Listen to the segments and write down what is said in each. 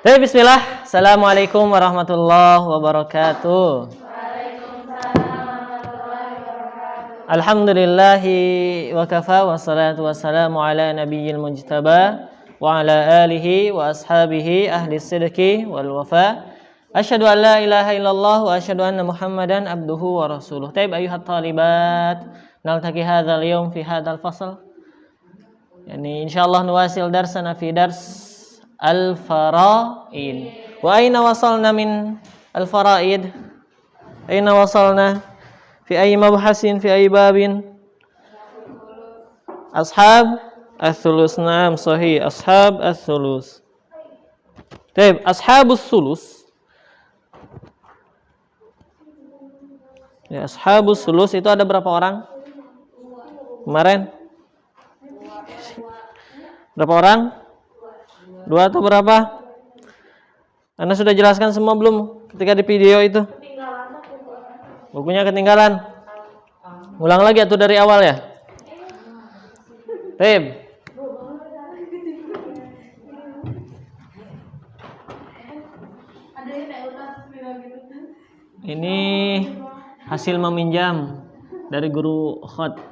Baik, bismillah. Assalamualaikum warahmatullahi wabarakatuh. Alhamdulillahi wa kafa wa salatu wassalamu ala nabiyyil mujtaba wa ala alihi wa ashabihi ahli sidqi wal wafa. Asyhadu an la ilaha illallah wa asyhadu anna Muhammadan abduhu wa rasuluh. Taib ayuhat talibat, naltaqi hadzal yawm fi hadzal fasl. Yani insyaallah nuwasil darsana fi dars al-fara'id. Wa aina wasalna min al-fara'id? Aina wasalna? Fi ayyi mabhasin, fi ayyi babin? Ashab ats-tsulus. Naam, sahih. Ashab ats-tsulus. Baik, ashabus sulus. Ya, ashabus sulus itu ada berapa orang? Kemarin? Berapa orang? 2 atau berapa? Anda sudah jelaskan semua belum ketika di video itu? Bukunya ketinggalan. Ulang lagi atau dari awal ya? Baik. Ini hasil meminjam dari guru khot.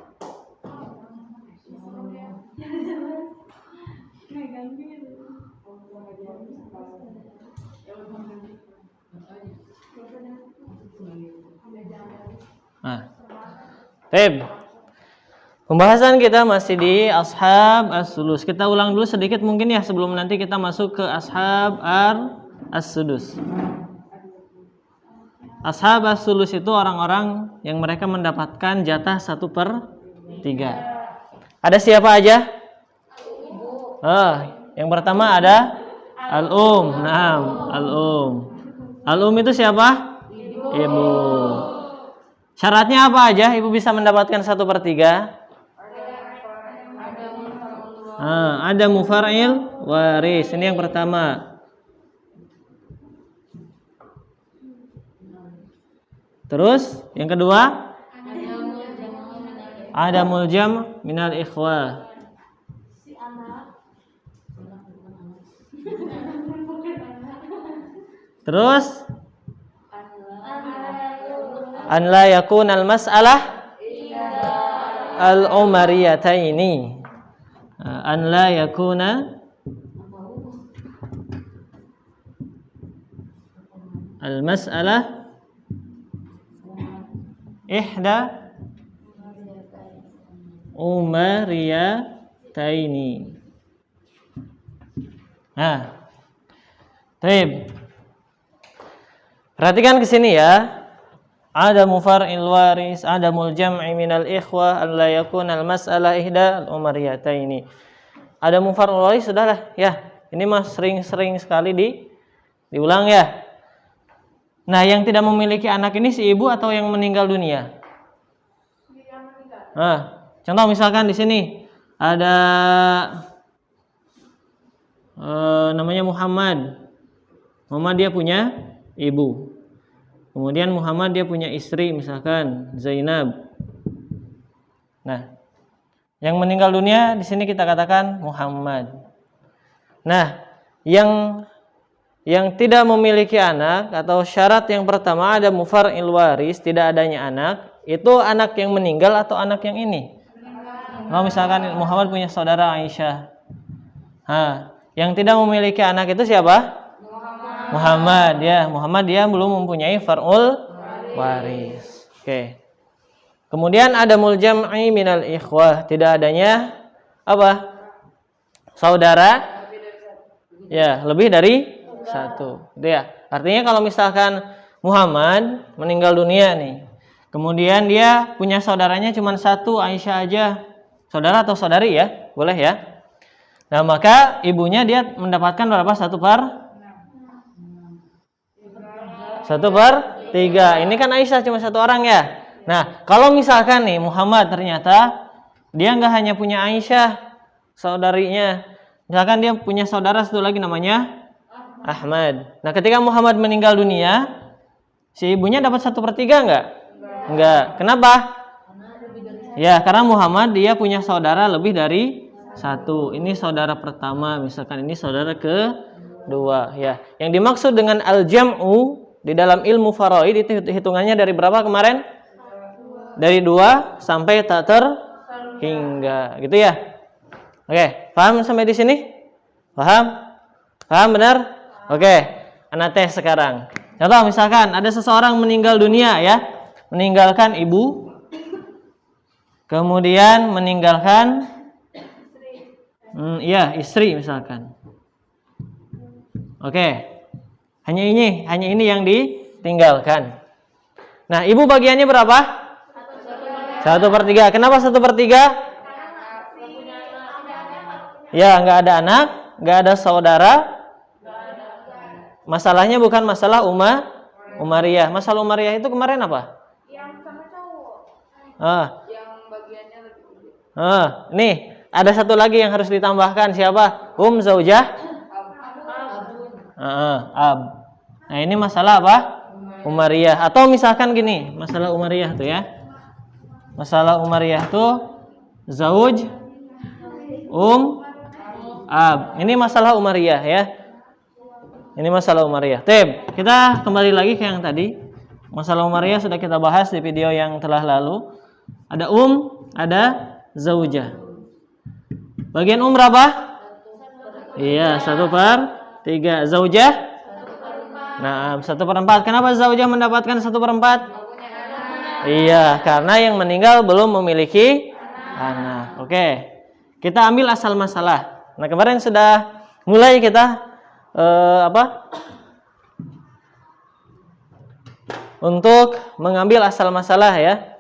Pembahasan kita masih di ashab as-sulus. Kita ulang dulu sedikit mungkin ya sebelum nanti kita masuk ke ashab as-sudus. Ashab as-sulus itu orang-orang yang mereka mendapatkan jatah 1/3. Ada siapa aja? Yang pertama ada al-um. Naam, al-um. Al-um itu siapa? Ibu. Syaratnya apa aja ibu bisa mendapatkan 1/3? Ada mufar'il waris. Ini yang pertama. Terus yang kedua? Ada muljam minal ikhwah. Terus an la yakun al mas'alah al umariyataini. An la yakuna al mas'alah ihda umariyataini. Baik. Perhatikan ke sini ya. Ada mufar'il waris, ada muljam'i minal ikhwah, an la yakuna al mas'alah ihda al umariyataini. Ada mufar'il waris sudahlah ya. Ini mah sering-sering sekali diulang ya. Nah, yang tidak memiliki anak ini si ibu atau yang meninggal dunia? Contoh misalkan di sini ada namanya Muhammad. Muhammad dia punya ibu. Kemudian Muhammad dia punya istri misalkan Zainab. Nah, yang meninggal dunia di sini kita katakan Muhammad. Nah, yang tidak memiliki anak atau syarat yang pertama ada mufar'il waris, tidak adanya anak, itu anak yang meninggal atau anak yang ini? Kalau misalkan Muhammad punya saudara Aisyah. Yang tidak memiliki anak itu siapa? Muhammad ya. Muhammad dia belum mempunyai far'ul waris. Oke. Kemudian ada muljam'i minal ikhwah, tidak adanya apa? Saudara ya, lebih dari 1. Gitu ya. Artinya kalau misalkan Muhammad meninggal dunia nih. Kemudian dia punya saudaranya cuma 1, Aisyah aja. Saudara atau saudari ya? Boleh ya. Nah, maka ibunya dia mendapatkan berapa? 1/3. Ini kan Aisyah cuma 1 orang ya. Nah, kalau misalkan nih Muhammad ternyata dia nggak hanya punya Aisyah saudarinya, misalkan dia punya saudara satu lagi namanya Ahmad. Nah, ketika Muhammad meninggal dunia, si ibunya dapat 1/3 nggak? Enggak. Kenapa? Ya, karena Muhammad dia punya saudara lebih dari satu. Ini saudara pertama, misalkan ini saudara kedua ya. Yang dimaksud dengan al-jam'u di dalam ilmu faraid itu hitungannya dari berapa kemarin? Dari 2 sampai tak terhingga, gitu ya. Oke, paham sampai di sini? Paham? Paham benar? Oke, ana tes sekarang. Contoh misalkan ada seseorang meninggal dunia ya, meninggalkan ibu, kemudian meninggalkan istri misalkan. Oke, hanya ini yang ditinggalkan. Nah, ibu bagiannya berapa? 1/3. Kenapa 1/3? Ya, nggak ada anak, nggak ada saudara. Masalahnya bukan masalah umariyah. Masalah umariyah itu kemarin apa? Yang sama cowok. Yang bagiannya lebih gede. Nih, ada satu lagi yang harus ditambahkan. Siapa? Zaujah? Ab. Nah, ini masalah apa? Umariyah. Atau misalkan gini, masalah umariyah tuh ya. Masalah umariyah tuh zauj, ab. Ini masalah umariyah ya. Ini masalah umariyah. Kita kembali lagi ke yang tadi. Masalah umariyah sudah kita bahas di video yang telah lalu. Ada ada zaujah. Bagian berapa? Iya, 1/3. Zaujah? Nah, 1/4. Kenapa zaujah mendapatkan 1/4? Iya, karena yang meninggal belum memiliki anak. Oke. Kita ambil asal masalah. Nah, kemarin sudah mulai kita untuk mengambil asal masalah ya.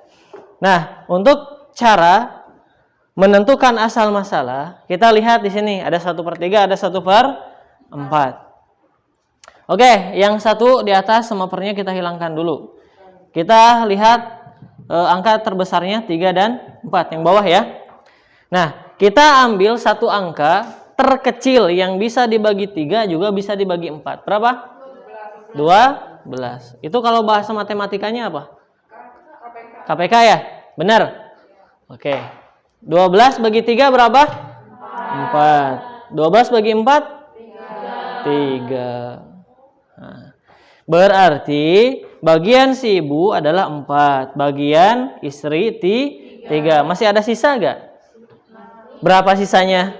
Nah, untuk cara menentukan asal masalah, kita lihat di sini ada 1/3, ada 1/4. Oke, yang satu di atas semapernya kita hilangkan dulu. Kita lihat angka terbesarnya 3 dan 4 yang bawah ya. Nah, kita ambil satu angka terkecil yang bisa dibagi 3 juga bisa dibagi 4. Berapa? 12. Itu kalau bahasa matematikanya apa? KPK ya? Benar? Oke. 12 bagi 3 berapa? 4. 12 bagi 4? 3. Nah, berarti bagian si ibu adalah 4. Bagian istri 3. Masih ada sisa gak? Berapa sisanya?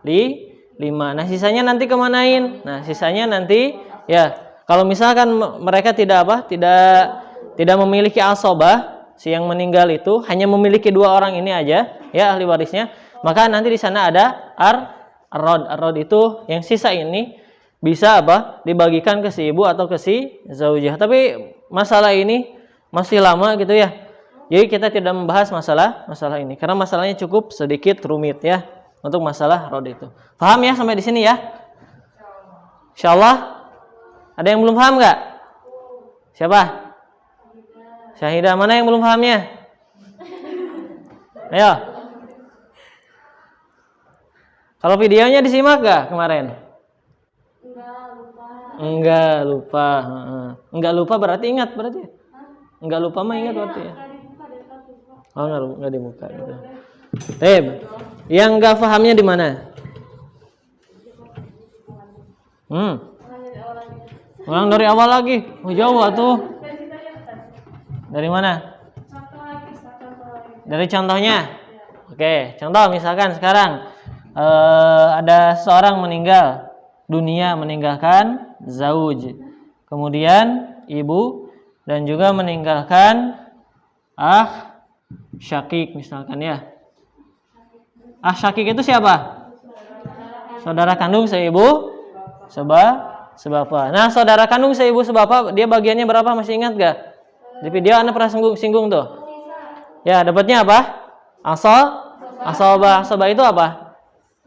5. Nah, sisanya nanti kemanain? Nah, sisanya nanti ya, kalau misalkan mereka tidak memiliki asobah, si yang meninggal itu hanya memiliki 2 orang ini aja ya ahli warisnya, maka nanti di sana ada ar-rod itu yang sisa ini bisa dibagikan ke si ibu atau ke si zaujah. Tapi masalah ini masih lama gitu ya. Jadi kita tidak membahas masalah ini karena masalahnya cukup sedikit rumit ya untuk masalah rod itu. Paham ya sampai di sini ya? Insyaallah. Ada yang belum paham nggak? Siapa? Syahidah. Mana yang belum pahamnya? Ayo. Kalau videonya disimak nggak kemarin? Enggak lupa. Enggak lupa berarti ingat berarti. Enggak lupa mah ingat berarti ya. Oh, enggak dibuka gitu. Yang enggak pahamnya di mana? Ulang dari awal lagi. Oh, jauh tuh. Dari mana? Dari contohnya. Oke, contoh misalkan sekarang ada seorang meninggal dunia, meninggalkan zauj, kemudian ibu, dan juga meninggalkan syakik misalkan ya. Syakik itu siapa? Saudara kandung seibu sebapa. Nah, saudara kandung seibu sebapa dia bagiannya berapa, masih ingat gak? Di video Anda pernah singgung tuh. Ya, dapatnya apa? Asobah itu apa?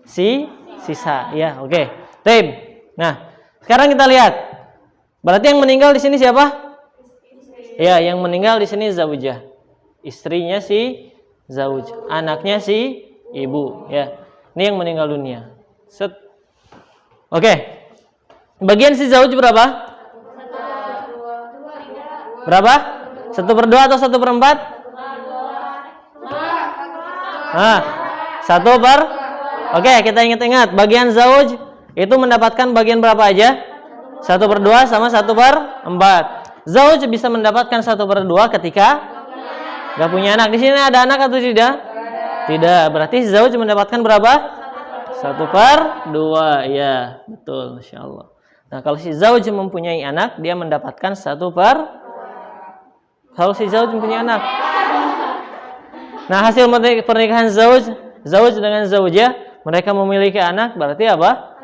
Sisa ya, oke. Nah, sekarang kita lihat. Berarti yang meninggal di sini siapa? Ya, yang meninggal di sini zaujah. Istrinya si zauj, anaknya si ibu ya. Ini yang meninggal dunia. Set. Oke. Bagian si zauj berapa? 1/2. Berapa? 1/2 atau 1/4? Oke, kita ingat-ingat. Bagian zauj itu mendapatkan bagian berapa aja? 1/2 sama 1/4. Zauj bisa mendapatkan 1/2 ketika gak punya anak. Di sini ada anak atau tidak? Tidak. Berarti zauj mendapatkan berapa? 1/2. Ya, betul. Masya Allah. Nah, kalau si zauj mempunyai anak, dia mendapatkan 1/2. Kalau si zauj mempunyai anak. Nah, hasil pernikahan zauj dengan zaujah, mereka memiliki anak, berarti apa?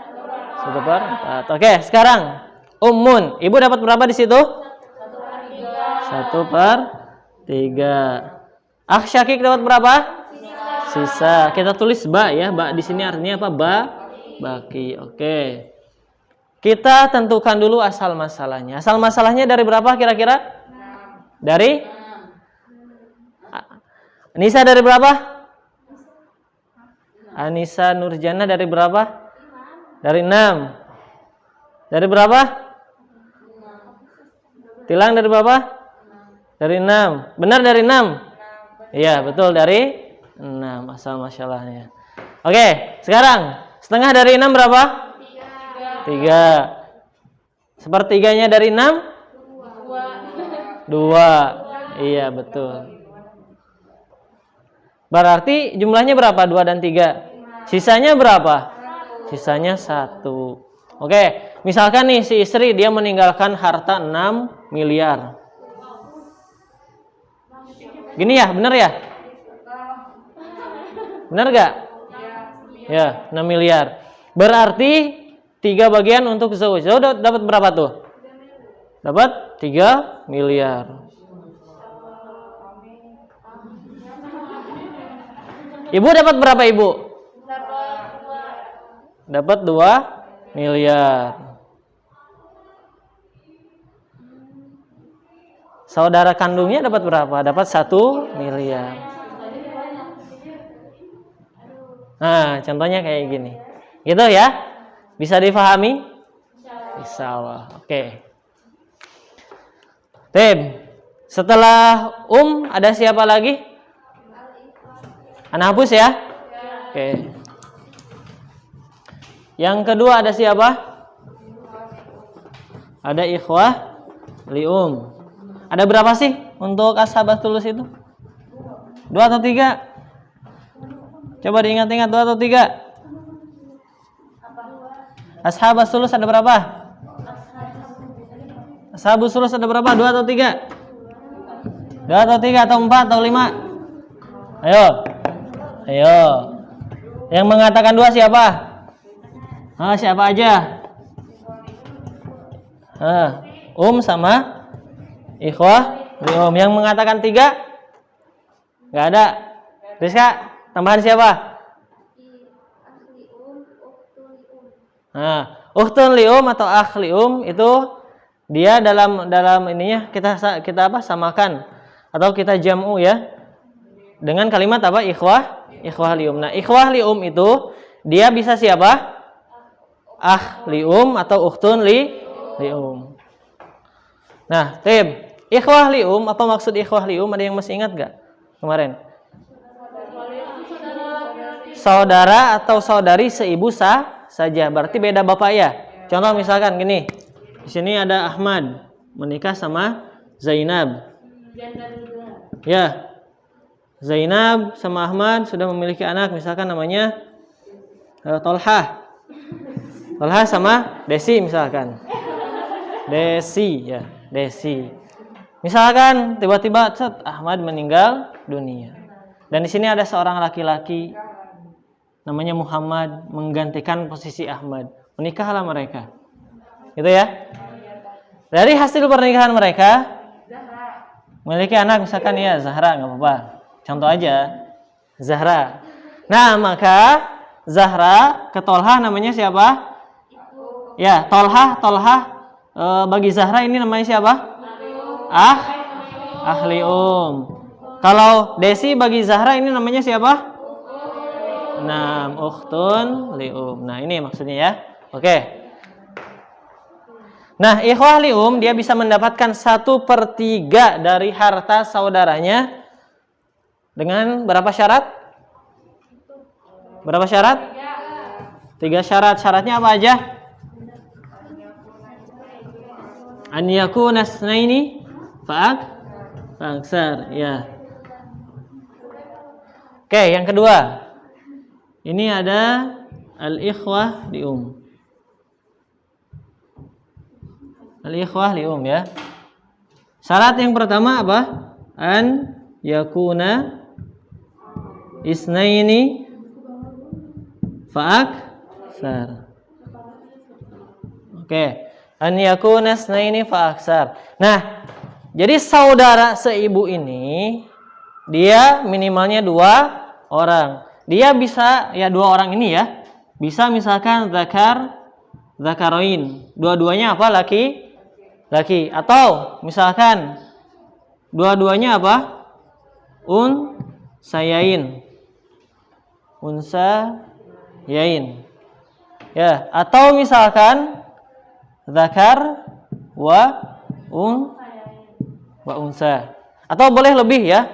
1/4. Oke, sekarang ummun. Ibu dapat berapa di situ? 1/3. Akh syakik dapat berapa? Sisa. Kita tulis ba ya. Ba di sini artinya apa? Baki. Oke. Kita tentukan dulu asal masalahnya. Asal masalahnya dari berapa kira-kira? Dari Nisa dari berapa? Anissa Nurjana dari berapa? Dari 6. Dari berapa? Tilang dari berapa? Dari 6. Benar dari 6? Iya, betul dari 6 asal masalahnya. Oke, sekarang setengah dari 6 berapa? 3. Sepertiganya dari 6? 2. Iya, betul. Berarti jumlahnya berapa? 2 dan 3. Sisanya berapa? Sisanya 1. Oke, misalkan nih si istri dia meninggalkan harta 6 miliar. Gini ya, bener ya? Bener gak? Ya, 6 miliar. Berarti 3 bagian untuk zauj. Zauj dapat berapa tuh? Dapat 3 miliar. Ibu dapat berapa, Ibu? Dapat 2 miliar. Saudara kandungnya dapat berapa? Dapat 1 miliar. Nah, contohnya kayak gini. Gitu ya? Bisa difahami? Insyaallah. Oke. Tim. Setelah ada siapa lagi? Anak hapus ya? Oke. Yang kedua ada siapa? Ada ikhwah lium. Ada berapa sih untuk ashabah tulus itu? 2 atau 3? Coba diingat-ingat 2 atau 3? Ashabah tulus ada berapa? Ashabus tulus ada berapa? 2 atau 3? 2 atau 3 atau 4 atau 5? Ayo. Yang mengatakan 2 siapa? Siapa aja? Sama ikhwah lium. Yang mengatakan 3? Enggak ada. Rizka, tambahan siapa? Ukhtun lium atau akh lium itu dia dalam ininya kita apa? Samakan atau kita jam'u ya. Dengan kalimat apa? Ikhwah lium. Nah, ikhwah lium itu dia bisa siapa? Akh lium atau ukhtun lium. Nah, tim, ikhwah lium, apa maksud ikhwah lium? Ada yang masih ingat gak kemarin? Saudara atau saudari seibu saja. Berarti beda bapak ya. Contoh misalkan gini. Di sini ada Ahmad menikah sama Zainab. Ya. Zainab sama Ahmad sudah memiliki anak, misalkan namanya Tolhah. Tolhah sama Desi misalkan. Desi. Misalkan tiba-tiba Ahmad meninggal dunia. Dan di sini ada seorang laki-laki namanya Muhammad menggantikan posisi Ahmad. Menikahlah mereka. Gitu ya. Dari hasil pernikahan mereka memiliki anak misalkan ya Zahra, enggak apa-apa. Contoh aja, Zahra. Nah, maka Zahra ke Tolhah namanya siapa? Ya, Tolhah. Bagi Zahra ini namanya siapa? Ahlium. Kalau Desi bagi Zahra ini namanya siapa? Ukhtun lium. Nah, ini maksudnya ya. Oke. Nah, ikhwah lium dia bisa mendapatkan 1/3 dari harta saudaranya dengan berapa syarat? Berapa syarat? 3 syarat. Syaratnya apa aja? An yakuna tsnaini fa'aksar. Ya. Oke, yang kedua. Ini ada al-ikhwah li'um. Al-ikhwah li'um ya. Syarat yang pertama apa? An yakuna isnaini fa'aksar. Oke. An yakuna isnaini fa'aksar. Nah, jadi saudara seibu ini dia minimalnya 2 orang. Dia bisa ya 2 orang ini ya. Bisa misalkan zakaroin. Dua-duanya apa? Laki. Atau misalkan dua-duanya apa? Unsayain. Ya, atau misalkan zakar wa unsa. Atau boleh lebih ya.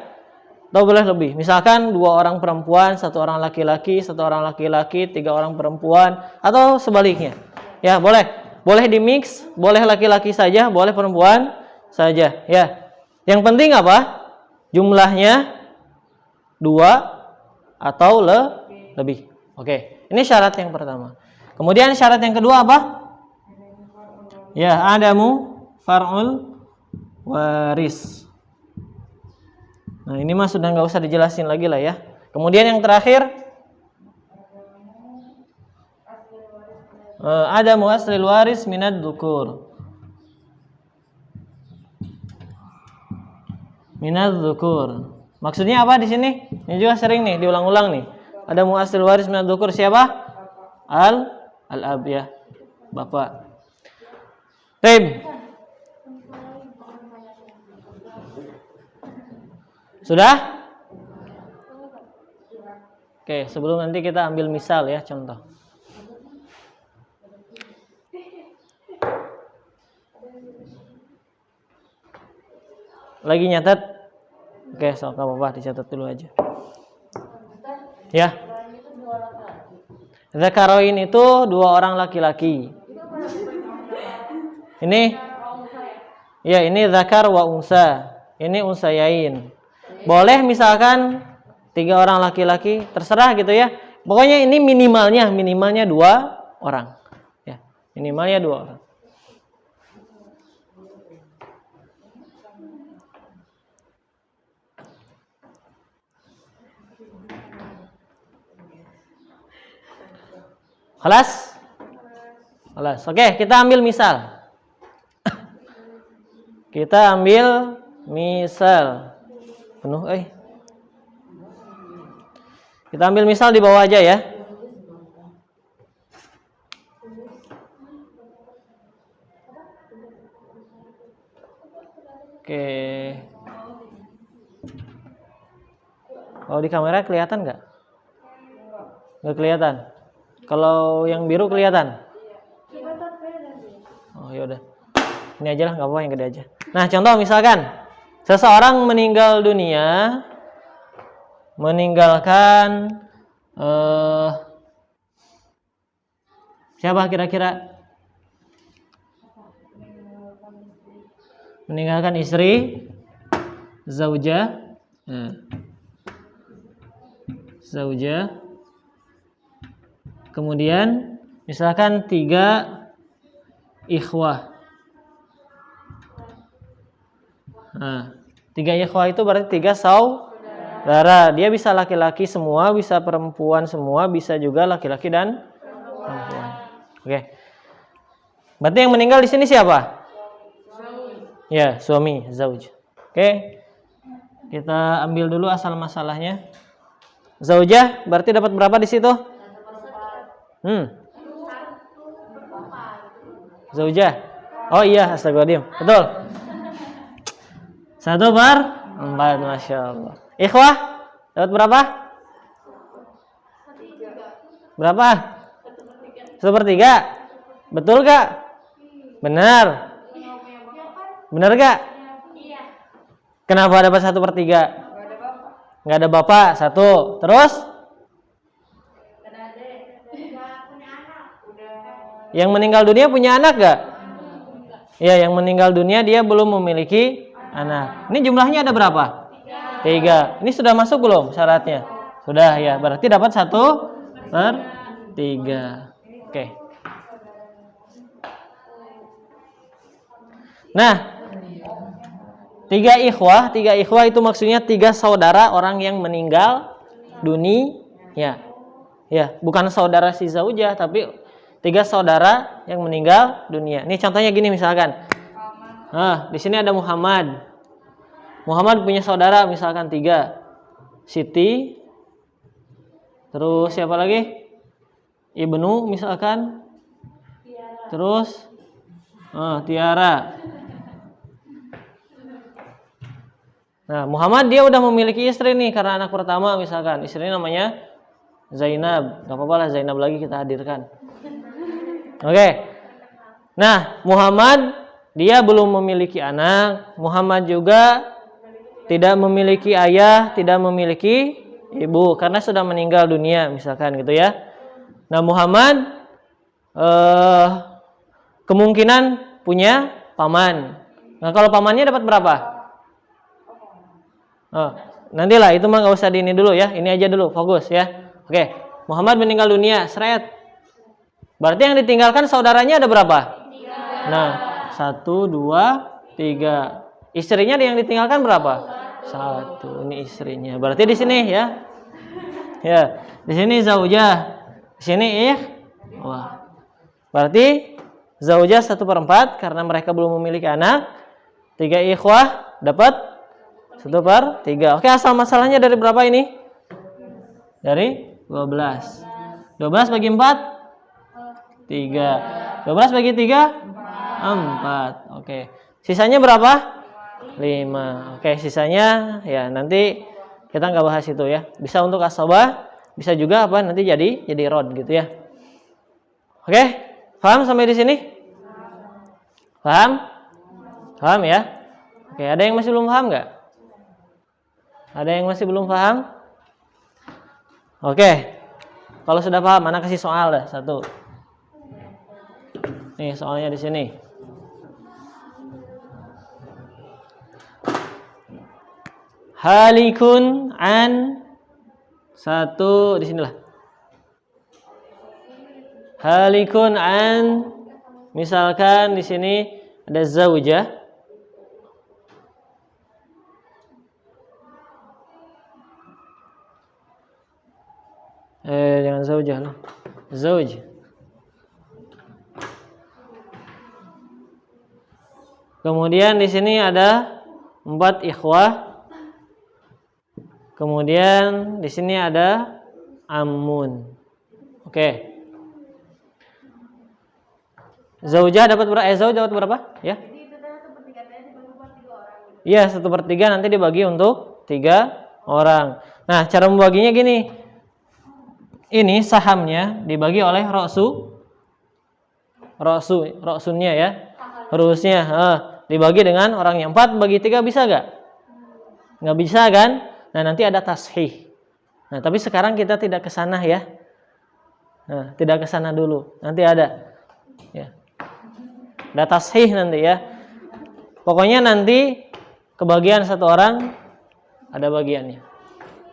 Atau boleh lebih. Misalkan 2 orang perempuan, 1 orang laki-laki, 1 orang laki-laki, 3 orang perempuan, atau sebaliknya. Ya, boleh. Boleh di mix, boleh laki-laki saja, boleh perempuan saja. Ya. Yang penting apa? Jumlahnya 2 atau lebih. Oke. Ini syarat yang pertama. Kemudian syarat yang kedua apa? Ya, adamu far'ul waris. Nah, ini mah sudah nggak usah dijelasin lagi lah ya. Kemudian yang terakhir, adamu aslil waris minad dzukur. Minad dzukur. Maksudnya apa di sini? Ini juga sering nih diulang-ulang nih. Adamu aslil waris minad dzukur siapa? Al-ab ya. Bapak. Baik. Sudah? Oke, sebelum nanti kita ambil misal ya, contoh. Lagi nyatet? Oke, sok apa-apa dicatat dulu aja. Ya. Zakaroin itu 2 orang laki-laki. Ini ya, ini zakar wa unsa. Ini unsayain. Boleh misalkan 3 orang laki-laki, terserah gitu ya. Pokoknya ini minimalnya 2 orang. Ya, minimalnya 2 orang. Kelas? Oke, kita ambil misal. Kita ambil misal. Penuh, Kita ambil misal di bawah aja ya. Oke. Kalau di kamera kelihatan nggak? Nggak kelihatan. Kalau yang biru kelihatan? Oh yaudah. Ini aja lah, nggak apa-apa, yang gede aja. Nah, contoh misalkan seseorang meninggal dunia, meninggalkan siapa kira-kira? Meninggalkan istri, zaujah, kemudian misalkan 3 ikhwah. Nah, 3 ikhwah itu berarti 3 saudara. Dia bisa laki-laki semua, bisa perempuan semua, bisa juga laki-laki dan perempuan. Oke. Berarti yang meninggal di sini siapa? Ya, suami, zauj. Oke. Kita ambil dulu asal masalahnya. Zaujah berarti dapat berapa di situ? Zaujah. Oh iya, astagfirullahaladzim. Betul. 1/4, Masya Allah. Ikhwah dapat berapa? Berapa? 1/3. Betul gak? Benar. Benar gak? Kenapa dapat 1/3? Nggak ada bapak. 1. Terus? Yang meninggal dunia punya anak gak? Ya, yang meninggal dunia dia belum memiliki anak. Ini jumlahnya ada berapa? 3. Ini sudah masuk belum syaratnya? Sudah ya, berarti dapat 1/3. Oke. Nah, 3 ikhwah itu maksudnya 3 saudara orang yang meninggal dunia. Ya, bukan saudara si zaujah, tapi 3 saudara yang meninggal dunia. Ini contohnya gini misalkan. Di sini ada Muhammad. Muhammad punya saudara misalkan 3. Siti. Terus siapa lagi? Ibnu misalkan. Terus Tiara. Nah, Muhammad dia udah memiliki istri nih karena anak pertama misalkan. Istrinya namanya Zainab. Gak apa-apa lah Zainab lagi kita hadirkan. Oke. Nah, Muhammad dia belum memiliki anak. Muhammad juga tidak memiliki ayah, tidak memiliki ibu karena sudah meninggal dunia misalkan gitu ya. Nah, Muhammad kemungkinan punya paman. Nah, kalau pamannya dapat berapa? Nantilah itu mah nggak usah di ini dulu ya. Ini aja dulu fokus ya. Oke, Muhammad meninggal dunia, seret. Berarti yang ditinggalkan saudaranya ada berapa? 3. Nah, 1, 2, 3. Istrinya yang ditinggalkan berapa? 1. Ini istrinya. Berarti di sini ya. Ya, di sini zaujah. Di sini ikhwah. Berarti zaujah 1/4 karena mereka belum memiliki anak. 3 ikhwah dapat 1/3. Oke, asal masalahnya dari berapa ini? Dari 12. 12 bagi 4? 3. 12 bagi 3? 4. Oke. Sisanya berapa? 5. Oke, sisanya ya nanti kita nggak bahas itu ya. Bisa untuk asabah, bisa juga apa nanti jadi rod gitu ya. Oke, paham sampai di sini? Paham? Paham ya? Oke, ada yang masih belum paham nggak? Ada yang masih belum paham? Oke. Kalau sudah paham, mana kasih soal dah satu. Nih, soalnya di sini. Halikun an 1 di sinilah. Halikun an misalkan di sini ada zaujah. Jangan zaujah lah. Zauj. Kemudian di sini ada 4 ikhwah. Kemudian di sini ada amun. Oke. Zaujah dapat berapa? Zauj dapat berapa? Ya. Iya, 1/3 nanti dibagi untuk 3 orang. Nah, cara membaginya gini. Ini sahamnya dibagi oleh roksunnya ya. Rusnya dibagi dengan orang yang 4 bagi 3 bisa gak? Nggak bisa kan? Nah, nanti ada tashih. Nah, tapi sekarang kita tidak ke sana ya. Nah, tidak ke sana dulu. Nanti ada ya. Ada tashih nanti ya. Pokoknya nanti kebagian satu orang ada bagiannya.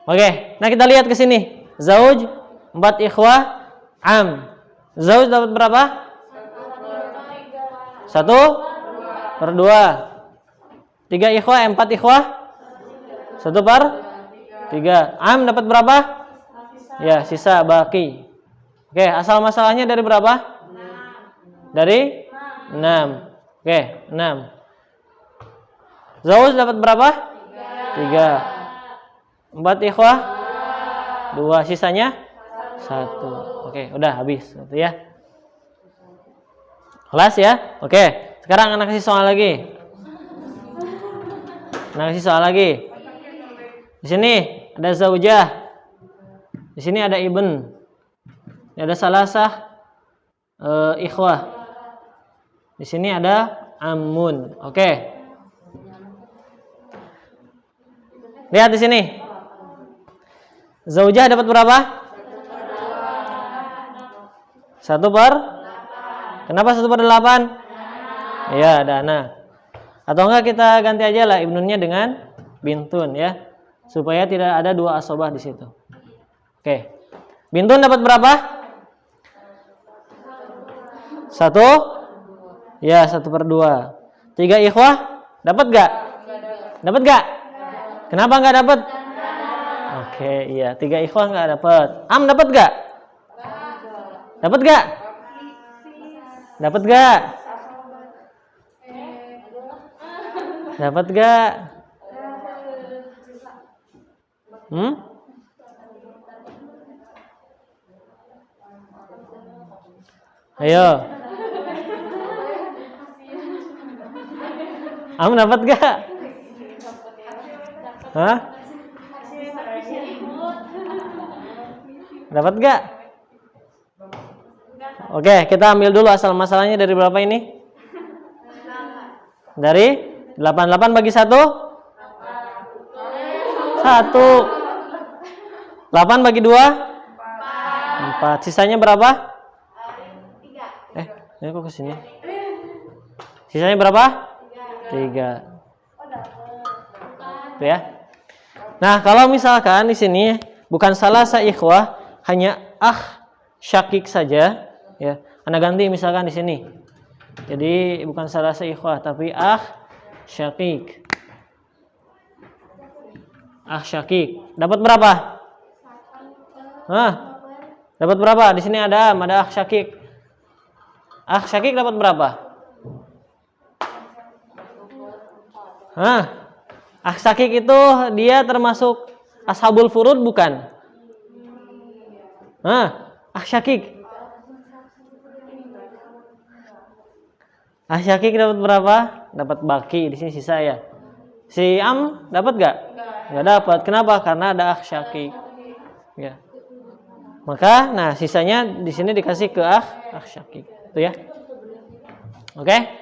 Oke, nah kita lihat ke sini. Zauj 4 ikhwah am. Zauj dapat berapa? 1/2. 3 ikhwah, 4 ikhwah 1/3. Am dapat berapa? Ya, sisa baki. Oke, asal masalahnya dari berapa? 6. Dari 6. Oke, 6. Zauj dapat berapa? 3. 4 ikhwah 2, sisanya 1. Oke, udah habis gitu ya. Kelas ya? Oke, sekarang anak kasih soal lagi. Di sini ada zaujah. Di sini ada ibn. Ini ada salasah ikhwah. Di sini ada amun. Oke. Lihat di sini. Zaujah dapat berapa? 1/8. Kenapa 1/8? Ya, ada ana. Atau enggak kita ganti aja lah ibnunnya dengan bintun ya, supaya tidak ada dua asobah di situ. Oke. Bintun dapat berapa? 1? Ya, 1/2. 3 ikhwah dapat gak? Dapat gak? Kenapa nggak dapat? Oke, iya. 3 ikhwah nggak dapat. Am dapat gak? Dapat gak? Dapat gak? Dapat gak? Ayo. Am dapat gak? Hah? Dapat gak? Oke, kita ambil dulu asal masalahnya dari berapa ini? Dari 88 bagi 1? 1. 8 bagi 2? 4. Sisanya berapa? 3. Ini kok kesini? Sisanya berapa? 3. Tuh ya. Nah, kalau misalkan di sini bukan salasa ikhwah, hanya syakik saja, ya. Anda ganti misalkan di sini. Jadi bukan salasa ikhwah tapi syakik. Syakik. Dapat berapa? Dapat berapa? Di sini ada syakik. Syakik dapat berapa? Syakik itu dia termasuk ashabul furud bukan? Syakik. Syakik dapat berapa? Dapat baki, di sini sisa ya. Si Am dapat gak? Nggak dapat. Kenapa? Karena ada syakik. Ya. Maka, nah sisanya di sini dikasih ke syakik. Itu ya. Oke?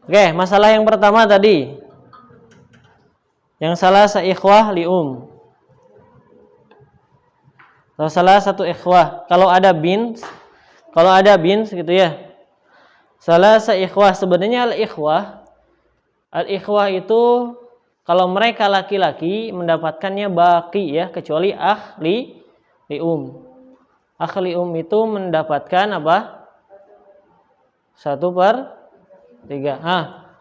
Oke, masalah yang pertama tadi. Yang salah seikhwah lium. Kalau salah satu ikhwah, kalau ada bin gitu ya. Salah seikhwah, sebenarnya al-ikhwah itu kalau mereka laki-laki mendapatkannya baki ya, kecuali lium. Lium itu mendapatkan apa? 1/3.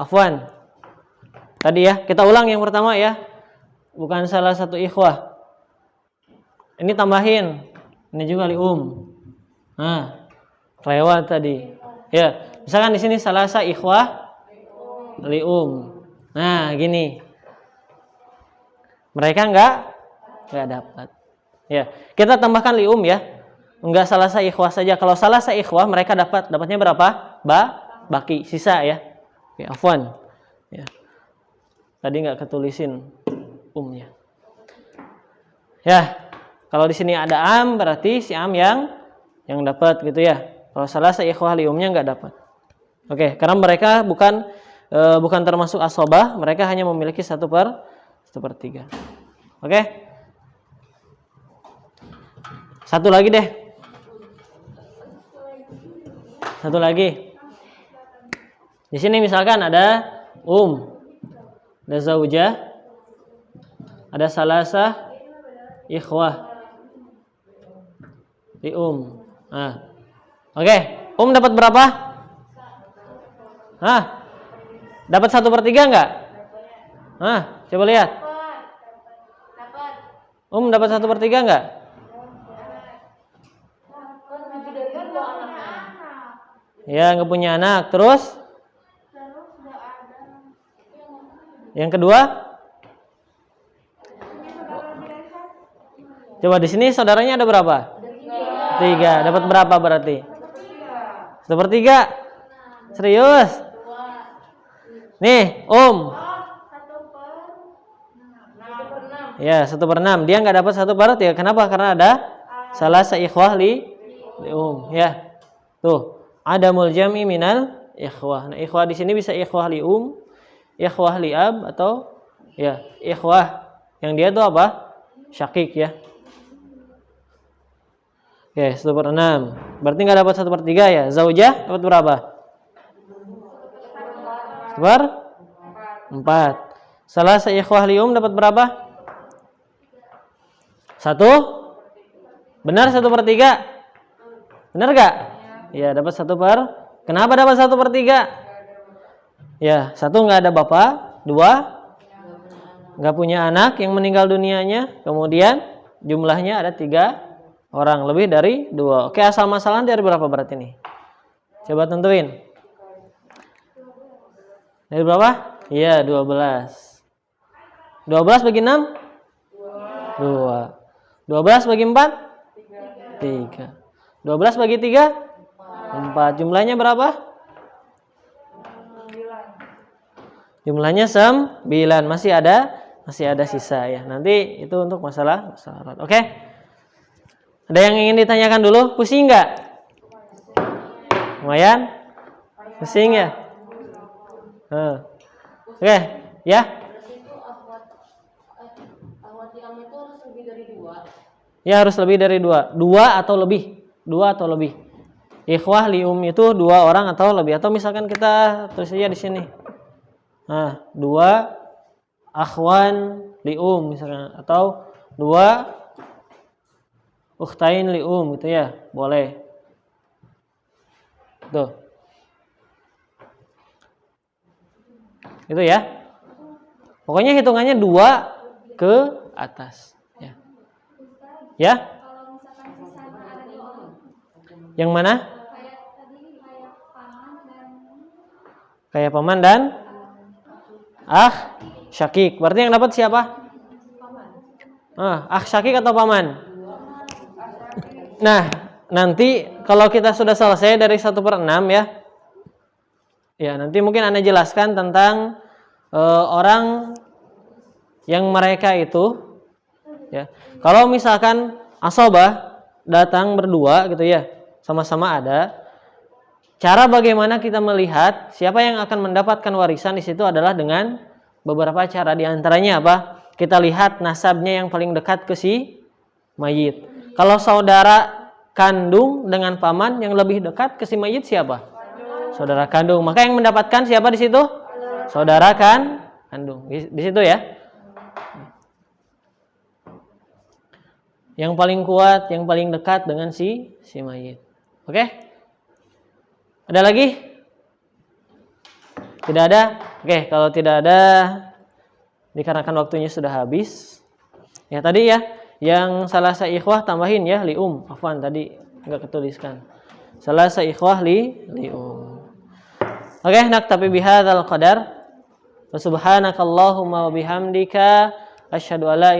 Afwan. Tadi ya, kita ulang yang pertama ya. Bukan salah satu ikhwah. Ini tambahin. Ini juga lium. Lewat tadi. Ya, misalkan di sini salasa ikhwah lium. Nah, gini. Mereka enggak dapat. Ya, kita tambahkan lium ya. Enggak salasa ikhwah saja. Kalau salasa ikhwah mereka dapatnya berapa? Baki, sisa ya. Oke, afwan. Ya. Tadi nggak ketulisin umnya. Ya, kalau di sini ada am berarti si am yang dapat gitu ya. Kalau salah seikhwah liumnya nggak dapat. Oke, karena mereka bukan termasuk asobah, mereka hanya memiliki 1/3. Oke. Satu lagi deh. Satu lagi. Di sini misalkan ada ada zaujah, ada salasah ikhwah di Oke, dapat berapa? Dapat 1/3 enggak? Coba lihat. Dapat 1/3 enggak? Ya, nggak punya anak. Terus? Yang kedua? Coba di sini saudaranya ada berapa? 3. Dapat berapa berarti? 1/3. Serius? Nih, Ya, 1/6. Dia nggak dapat 1/3. Kenapa? Karena ada salah seikhwah li ya. Tuh, ada jam'i minal ikhwah. Nah, ikhwah di sini bisa ikhwah li ikhwah liab atau ya ikhwah yang dia itu apa? Syakik ya. Oke, 1/6. Berarti nggak dapat 1/3 ya. Zaujah dapat berapa? 1/4. Salah seikhwah lium dapat berapa? 1. Benar 1/3. Benar gak? Ya dapat 1/. Kenapa dapat 1/3? Ya 1 nggak ada bapak, 2 nggak punya anak yang meninggal dunianya, kemudian jumlahnya ada 3 orang, lebih dari 2. Oke, asal masalah dari berapa berarti nih? Coba tentuin. Dari berapa? Iya 12. 12 bagi 6? 2. 12 bagi 4? 3. 12 bagi 3? 4. Jumlahnya berapa? Jumlahnya 9. Masih ada sisa ya. Nanti itu untuk masalah rot. Oke. Ada yang ingin ditanyakan dulu? Pusing nggak? Lumayan? Pusing ya? Oke, ya. Ya harus lebih dari 2. 2 atau lebih. 2 atau lebih. Ikhwah lium itu 2 orang atau lebih. Atau misalkan kita tulis aja di sini. Nah, 2 akhwan lium misalkan, atau 2 ukhtain lium gitu ya. Boleh. Tuh. Itu ya. Pokoknya hitungannya 2 ke atas ya. Ya? Yang mana? Kayak paman dan syakik. Berarti yang dapat siapa? Syakik atau paman? Nah, nanti kalau kita sudah selesai dari 1/6 ya. Ya, nanti mungkin Anda jelaskan tentang orang yang mereka itu ya. Kalau misalkan asobah datang berdua gitu ya, sama-sama ada. Cara bagaimana kita melihat siapa yang akan mendapatkan warisan di situ adalah dengan beberapa cara. Di antaranya apa? Kita lihat nasabnya yang paling dekat ke si mayit. Kalau saudara kandung dengan paman, yang lebih dekat ke si mayit siapa? Saudara kandung. Maka yang mendapatkan siapa di situ? Saudara kandung. Di situ ya. Yang paling kuat, yang paling dekat dengan si mayit. Oke? Ada lagi? Tidak ada? Oke, kalau tidak ada, dikarenakan waktunya sudah habis. Ya tadi ya, yang salah seikhwah tambahin ya lium. Afwan tadi enggak ketuliskan. Salah seikhwah lium. Oke, naktafi bihadzal qadar. Wa subhanakallahumma wa bihamdika asyhadu an la ilaha